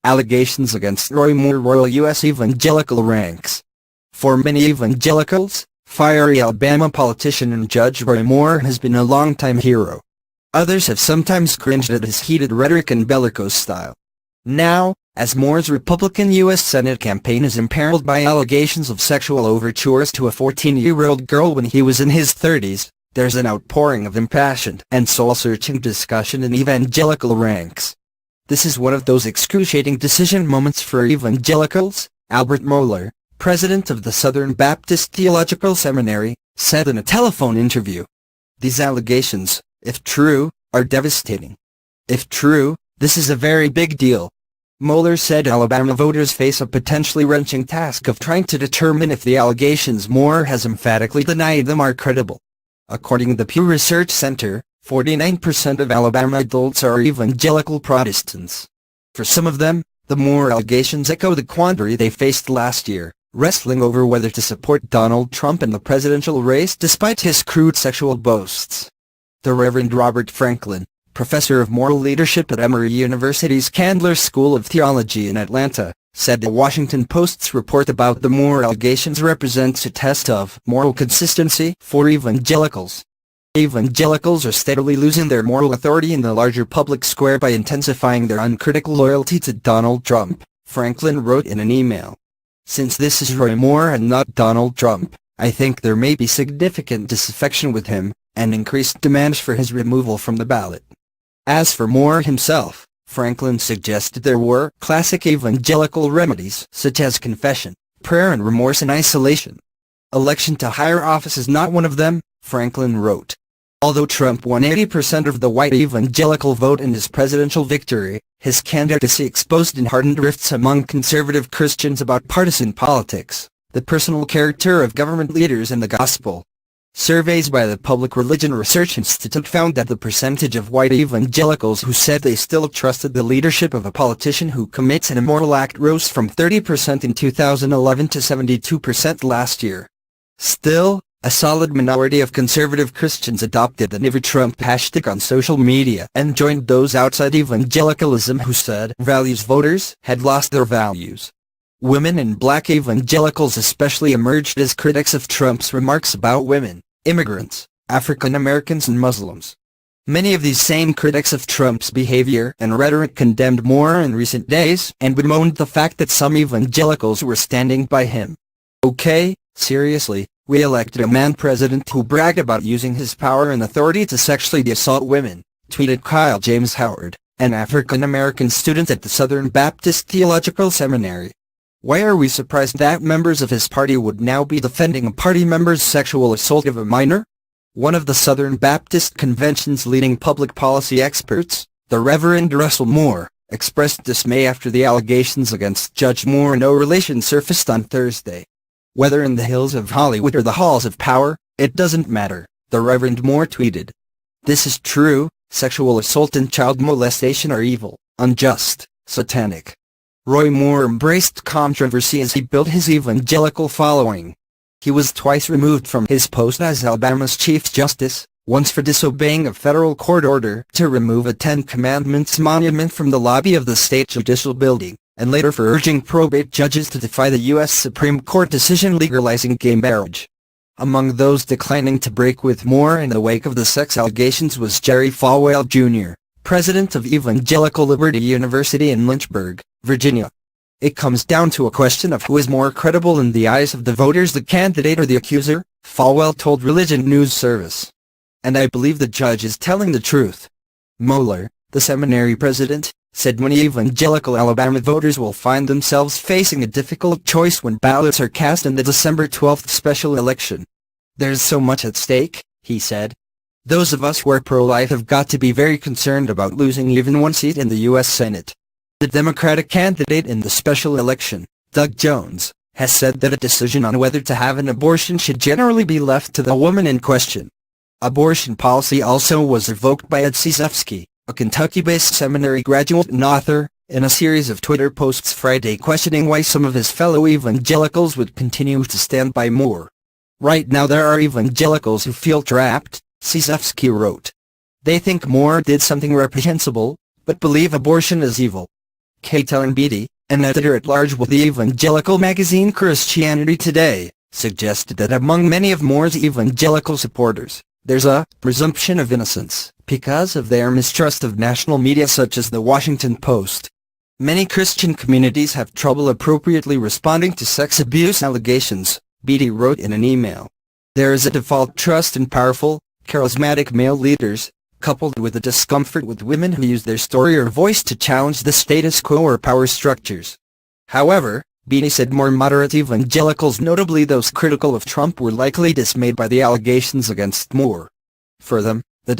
Allegations against Roy Moore roil U.S. evangelical ranks. For many evangelicals, fiery Alabama politician and Judge Roy Moore has been a longtime hero. Others have sometimes cringed at his heated rhetoric and bellicose style. Now, as Moore's Republican U.S. Senate campaign is imperiled by allegations of sexual overtures to a 14-year-old girl when he was in his 30s, there's an outpouring of impassioned and soul-searching discussion in evangelical ranks. This is one of those excruciating decision moments for evangelicals, Albert Mohler, president of the Southern Baptist Theological Seminary, said in a telephone interview. These allegations, if true, are devastating. If true, this is a very big deal. Mohler said Alabama voters face a potentially wrenching task of trying to determine if the allegations Moore has emphatically denied them are credible. According to the Pew Research Center, 49% of Alabama adults are evangelical Protestants. For some of them, the Moore allegations echo the quandary they faced last year, wrestling over whether to support Donald Trump in the presidential race despite his crude sexual boasts. The Reverend Robert Franklin, professor of moral leadership at Emory University's Candler School of Theology in Atlanta, said the Washington Post's report about the Moore allegations represents a test of moral consistency for evangelicals. Evangelicals are steadily losing their moral authority in the larger public square by intensifying their uncritical loyalty to Donald Trump, Franklin wrote in an email. Since this is Roy Moore and not Donald Trump, I think there may be significant disaffection with him, and increased demands for his removal from the ballot. As for Moore himself, Franklin suggested there were classic evangelical remedies such as confession, prayer and remorse in isolation. Election to higher office is not one of them, Franklin wrote. Although Trump won 80% of the white evangelical vote in his presidential victory, his candidacy exposed and hardened rifts among conservative Christians about partisan politics, the personal character of government leaders and the gospel. Surveys by the Public Religion Research Institute found that the percentage of white evangelicals who said they still trusted the leadership of a politician who commits an immoral act rose from 30% in 2011 to 72% last year. Still, a solid minority of conservative Christians adopted the Never Trump hashtag on social media and joined those outside evangelicalism who said values voters had lost their values. Women and black evangelicals especially emerged as critics of Trump's remarks about women, immigrants, African Americans and Muslims. Many of these same critics of Trump's behavior and rhetoric condemned Moore in recent days and bemoaned the fact that some evangelicals were standing by him. Okay, seriously, we elected a man president who bragged about using his power and authority to sexually assault women, tweeted Kyle James Howard, an African American student at the Southern Baptist Theological Seminary. Why are we surprised that members of his party would now be defending a party member's sexual assault of a minor? One of the Southern Baptist Convention's leading public policy experts, the Reverend Russell Moore, expressed dismay after the allegations against Judge Moore no relation surfaced on Thursday. Whether in the hills of Hollywood or the halls of power, it doesn't matter, the Reverend Moore tweeted. This is true, sexual assault and child molestation are evil, unjust, satanic. Roy Moore embraced controversy as he built his evangelical following. He was twice removed from his post as Alabama's Chief Justice, once for disobeying a federal court order to remove a Ten Commandments monument from the lobby of the state judicial building, and later for urging probate judges to defy the U.S. Supreme Court decision legalizing gay marriage. Among those declining to break with Moore in the wake of the sex allegations was Jerry Falwell, Jr., president of Evangelical Liberty University in Lynchburg, Virginia. It comes down to a question of who is more credible in the eyes of the voters, the candidate or the accuser, Falwell told Religion News Service. And I believe the judge is telling the truth. Mohler, the seminary president, said many evangelical Alabama voters will find themselves facing a difficult choice when ballots are cast in the December 12th special election. There's so much at stake, he said. Those of us who are pro-life have got to be very concerned about losing even one seat in the U.S. Senate. The Democratic candidate in the special election, Doug Jones, has said that a decision on whether to have an abortion should generally be left to the woman in question. Abortion policy also was evoked by Ed Sizewski, a Kentucky-based seminary graduate and author, in a series of Twitter posts Friday questioning why some of his fellow evangelicals would continue to stand by Moore. Right now there are evangelicals who feel trapped, Sizewski wrote. They think Moore did something reprehensible, but believe abortion is evil. Caitlin Beattie, an editor-at-large with the evangelical magazine Christianity Today, suggested that among many of Moore's evangelical supporters, there's a presumption of innocence because of their mistrust of national media such as the Washington Post. Many Christian communities have trouble appropriately responding to sex abuse allegations, Beattie wrote in an email. There is a default trust in powerful, charismatic male leaders, coupled with a discomfort with women who use their story or voice to challenge the status quo or power structures. However, Beattie said more moderate evangelicals, notably those critical of Trump, were likely dismayed by the allegations against Moore. For them, the